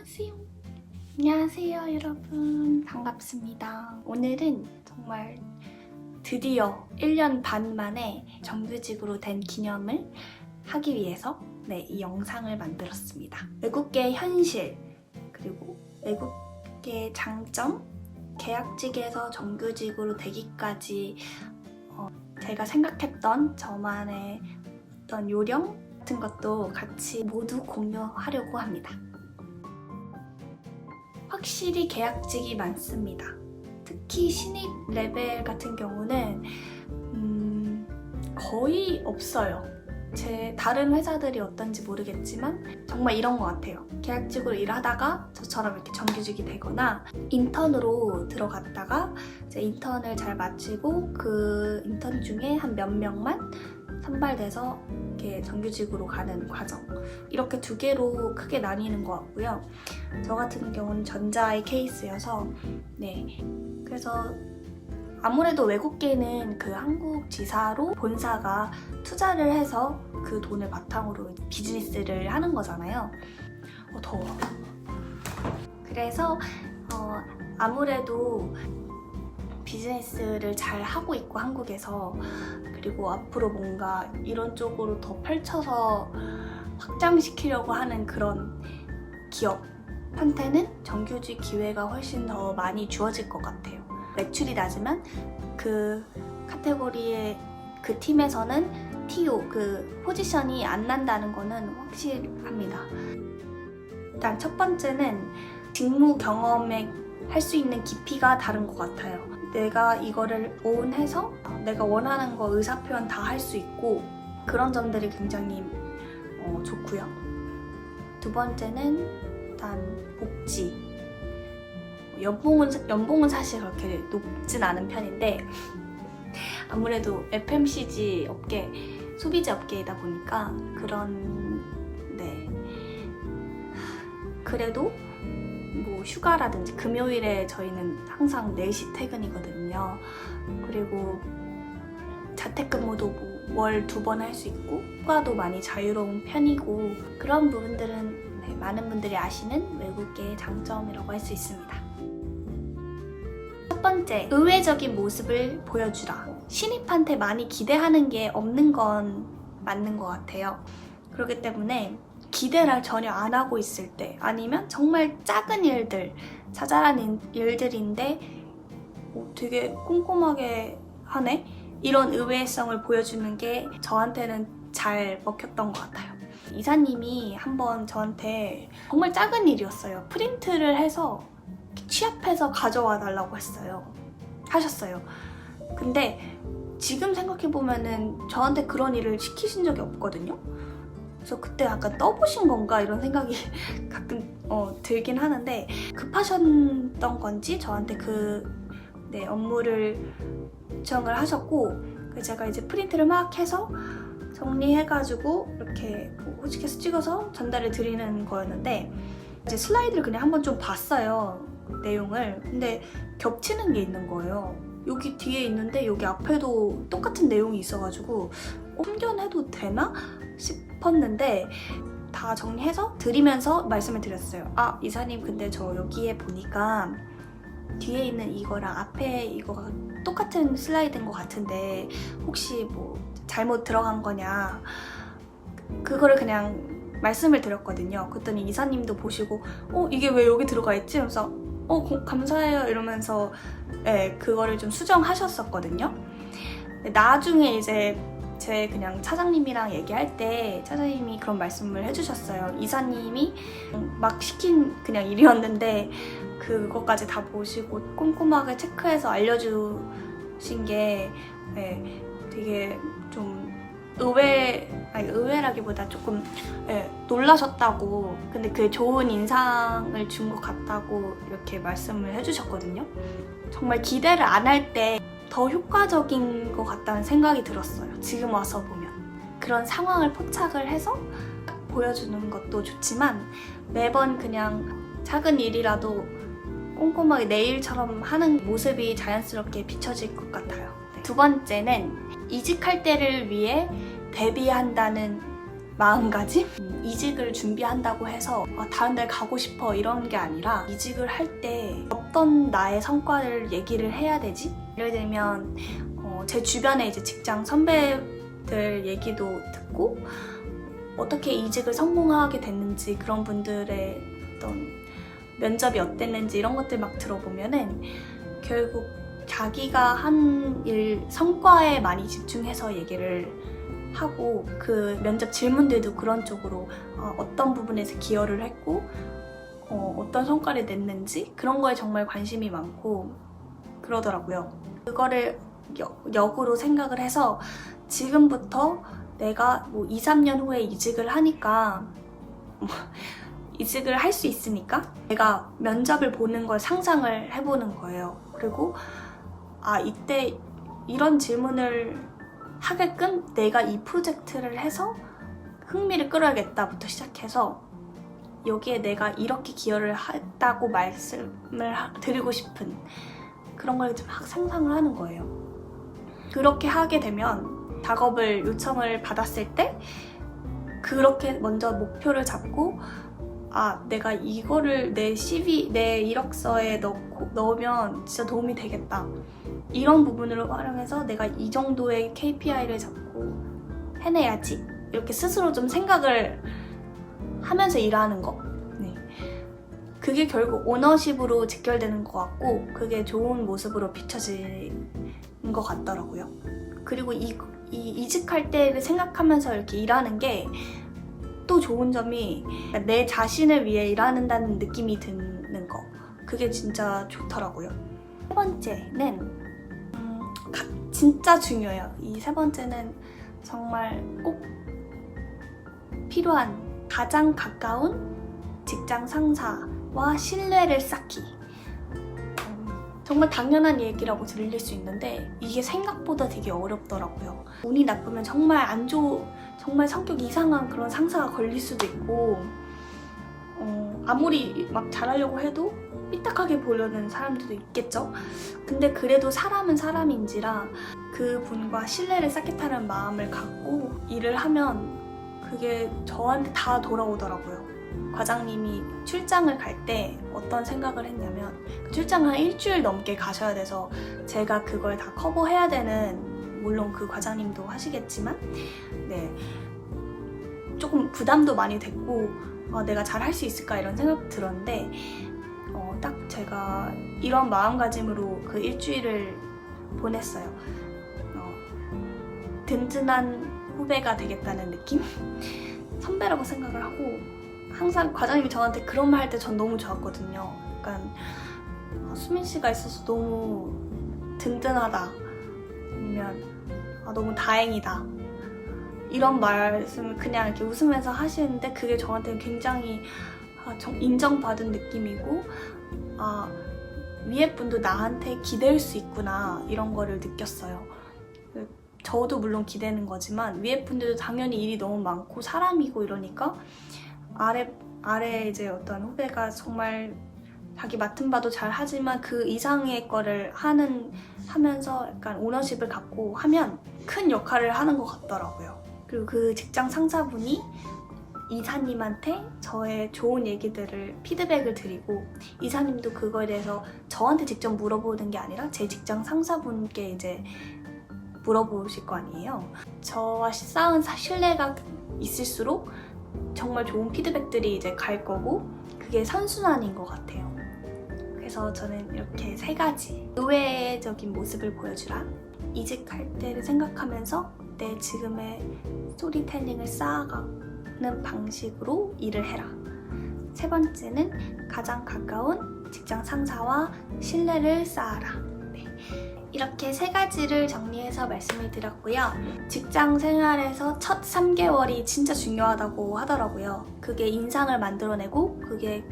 안녕하세요. 안녕하세요, 여러분. 반갑습니다. 오늘은 정말 드디어 1년 반 만에 정규직으로 된 기념을 하기 위해서 이 영상을 만들었습니다. 외국계 현실, 그리고 외국계 장점, 계약직에서 정규직으로 되기까지 제가 생각했던 저만의 어떤 요령 같은 것도 같이 모두 공유하려고 합니다. 확실히 계약직이 많습니다. 특히 신입 레벨 같은 경우는 거의 없어요. 제 다른 회사들이 어떤지 모르겠지만 정말 이런 것 같아요. 계약직으로 일하다가 저처럼 이렇게 정규직이 되거나 인턴으로 들어갔다가 이제 인턴을 잘 마치고 그 인턴 중에 한 몇 명만 선발돼서 이렇게 정규직으로 가는 과정, 이렇게 두 개로 크게 나뉘는 것 같고요. 저 같은 경우는 전자의 케이스여서 그래서 아무래도 외국계는 그 한국 지사로 본사가 투자를 해서 그 돈을 바탕으로 비즈니스를 하는 거잖아요. 더워. 그래서 아무래도 비즈니스를 잘 하고 있고 한국에서, 그리고 앞으로 뭔가 이런 쪽으로 더 펼쳐서 확장시키려고 하는 그런 기업한테는 정규직 기회가 훨씬 더 많이 주어질 것 같아요. 매출이 낮으면 그 카테고리의 그 팀에서는 TO, 그 포지션이 안 난다는 거는 확실합니다. 일단 첫 번째는 직무 경험에 할 수 있는 깊이가 다른 것 같아요. 내가 이거를 오운해서 내가 원하는 거 의사표현 다 할 수 있고, 그런 점들이 굉장히 좋고요. 두 번째는 일단 복지. 연봉은 사실 그렇게 높진 않은 편인데, 아무래도 FMCG 업계, 소비재 업계이다 보니까 그래도 뭐 휴가라든지 금요일에 저희는 항상 4시 퇴근이거든요. 그리고 자택근무도 월 2번 할 수 있고 휴가도 많이 자유로운 편이고, 그런 부분들은 많은 분들이 아시는 외국계의 장점이라고 할 수 있습니다. 첫 번째, 의외적인 모습을 보여주라. 신입한테 많이 기대하는 게 없는 건 맞는 것 같아요. 그렇기 때문에 기대를 전혀 안 하고 있을 때, 아니면 정말 작은 일들, 자잘한 일들인데 되게 꼼꼼하게 하네? 이런 의외성을 보여주는 게 저한테는 잘 먹혔던 것 같아요. 이사님이 한번 저한테 정말 작은 일이었어요. 프린트를 해서 취합해서 가져와 달라고 하셨어요. 근데 지금 생각해보면은 저한테 그런 일을 시키신 적이 없거든요. 그래서 그때 약간 떠보신 건가 이런 생각이 가끔 들긴 하는데, 급하셨던 건지 저한테 업무를 요청을 하셨고, 제가 이제 프린트를 막 해서 정리해가지고 이렇게 호직해서 찍어서 전달을 드리는 거였는데, 이제 슬라이드를 그냥 한번 좀 봤어요, 내용을. 근데 겹치는 게 있는 거예요. 여기 뒤에 있는데 여기 앞에도 똑같은 내용이 있어가지고 옮겨내도 되나 싶었는데, 다 정리해서 드리면서 말씀을 드렸어요. 이사님, 근데 저 여기에 보니까 뒤에 있는 이거랑 앞에 이거가 똑같은 슬라이드인 것 같은데 혹시 뭐 잘못 들어간 거냐, 그거를 그냥 말씀을 드렸거든요. 그랬더니 이사님도 보시고 이게 왜 여기 들어가 있지? 그래서 감사해요 이러면서 그거를 좀 수정하셨었거든요. 나중에 이제 제 그냥 차장님이랑 얘기할 때 차장님이 그런 말씀을 해주셨어요. 이사님이 막 시킨 그냥 일이었는데 그것까지 다 보시고 꼼꼼하게 체크해서 알려주신 게 되게 좀 의외라기보다 조금 놀라셨다고, 근데 그게 좋은 인상을 준 것 같다고 이렇게 말씀을 해주셨거든요. 정말 기대를 안 할 때 더 효과적인 것 같다는 생각이 들었어요. 지금 와서 보면 그런 상황을 포착을 해서 보여주는 것도 좋지만, 매번 그냥 작은 일이라도 꼼꼼하게 내 일처럼 하는 모습이 자연스럽게 비춰질 것 같아요. 두 번째는 이직할 때를 위해 대비한다는 마음가짐? 이직을 준비한다고 해서 다른 데 가고 싶어 이런 게 아니라 이직을 할 때 어떤 나의 성과를 얘기를 해야 되지? 예를 들면 제 주변에 이제 직장 선배들 얘기도 듣고 어떻게 이직을 성공하게 됐는지 그런 분들의 어떤 면접이 어땠는지 이런 것들 막 들어보면은 결국 자기가 한 일 성과에 많이 집중해서 얘기를 하고 그 면접 질문들도 그런 쪽으로 어떤 부분에서 기여를 했고 어떤 성과를 냈는지 그런 거에 정말 관심이 많고 그러더라고요. 그거를 역으로 생각을 해서 지금부터 내가 뭐 2, 3년 후에 이직을 하니까 이직을 할 수 있으니까 내가 면접을 보는 걸 상상을 해보는 거예요. 그리고 이때 이런 질문을 하게끔 내가 이 프로젝트를 해서 흥미를 끌어야겠다부터 시작해서 여기에 내가 이렇게 기여를 했다고 말씀을 드리고 싶은 그런 걸 좀 막 상상을 하는 거예요. 그렇게 하게 되면 작업을 요청을 받았을 때 그렇게 먼저 목표를 잡고 내가 이거를 내 CV, 내 이력서에 넣으면 진짜 도움이 되겠다. 이런 부분으로 활용해서 내가 이 정도의 KPI를 잡고 해내야지. 이렇게 스스로 좀 생각을 하면서 일하는 거. 네. 그게 결국 오너십으로 직결되는 것 같고 그게 좋은 모습으로 비춰지는 것 같더라고요. 그리고 이직할 때를 생각하면서 이렇게 일하는 게 또 좋은 점이 내 자신을 위해 일하는다는 느낌이 드는 거. 그게 진짜 좋더라고요. 세 번째는 진짜 중요해요. 이 세 번째는 정말 꼭 필요한 가장 가까운 직장 상사와 신뢰를 쌓기. 정말 당연한 얘기라고 들릴 수 있는데 이게 생각보다 되게 어렵더라고요. 운이 나쁘면 정말 정말 성격 이상한 그런 상사가 걸릴 수도 있고 아무리 막 잘하려고 해도 삐딱하게 보려는 사람들도 있겠죠. 근데 그래도 사람은 사람인지라 그분과 신뢰를 쌓겠다는 마음을 갖고 일을 하면 그게 저한테 다 돌아오더라고요. 과장님이 출장을 갈 때 어떤 생각을 했냐면 그 출장을 한 일주일 넘게 가셔야 돼서 제가 그걸 다 커버해야 되는, 물론 그 과장님도 하시겠지만 조금 부담도 많이 됐고 내가 잘 할 수 있을까 이런 생각 들었는데 딱 제가 이런 마음가짐으로 그 일주일을 보냈어요. 든든한 후배가 되겠다는 느낌? 선배라고 생각을 하고 항상 과장님이 저한테 그런 말 할 때 전 너무 좋았거든요. 약간 수민 씨가 있어서 너무 든든하다, 아니면 너무 다행이다, 이런 말씀을 그냥 이렇게 웃으면서 하시는데 그게 저한테는 굉장히 인정받은 느낌이고 위에 분도 나한테 기댈 수 있구나 이런 거를 느꼈어요. 저도 물론 기대는 거지만 위에 분들도 당연히 일이 너무 많고 사람이고 이러니까 아래 이제 어떤 후배가 정말 자기 맡은 바도 잘 하지만 그 이상의 거를 하면서 약간 오너십을 갖고 하면 큰 역할을 하는 것 같더라고요. 그리고 그 직장 상사분이 이사님한테 저의 좋은 얘기들을 피드백을 드리고 이사님도 그거에 대해서 저한테 직접 물어보는 게 아니라 제 직장 상사분께 이제 물어보실 거 아니에요. 저와 쌓은 신뢰가 있을수록 정말 좋은 피드백들이 이제 갈 거고 그게 선순환인 것 같아요. 그래서 저는 이렇게 3가지 의외적인 모습을 보여주라, 이직할 때를 생각하면서 내 지금의 스토리텔링을 쌓아가는 방식으로 일을 해라, 3번째는 가장 가까운 직장 상사와 신뢰를 쌓아라. 이렇게 3가지를 정리해서 말씀을 드렸고요. 직장 생활에서 첫 3개월이 진짜 중요하다고 하더라고요. 그게 인상을 만들어내고 그게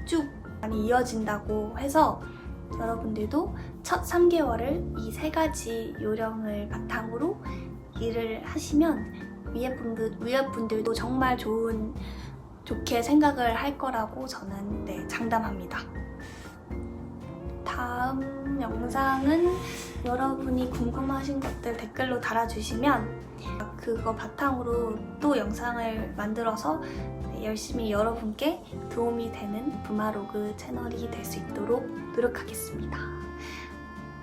쭉 많이 이어진다고 해서 여러분들도 첫 3개월을 이 3가지 요령을 바탕으로 일을 하시면 위에 분들도 정말 좋게 생각을 할 거라고 저는 장담합니다. 다음 영상은 여러분이 궁금하신 것들 댓글로 달아주시면 그거 바탕으로 또 영상을 만들어서 열심히 여러분께 도움이 되는 부마로그 채널이 될 수 있도록 노력하겠습니다.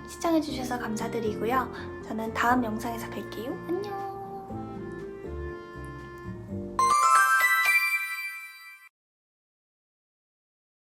시청해주셔서 감사드리고요. 저는 다음 영상에서 뵐게요. 안녕!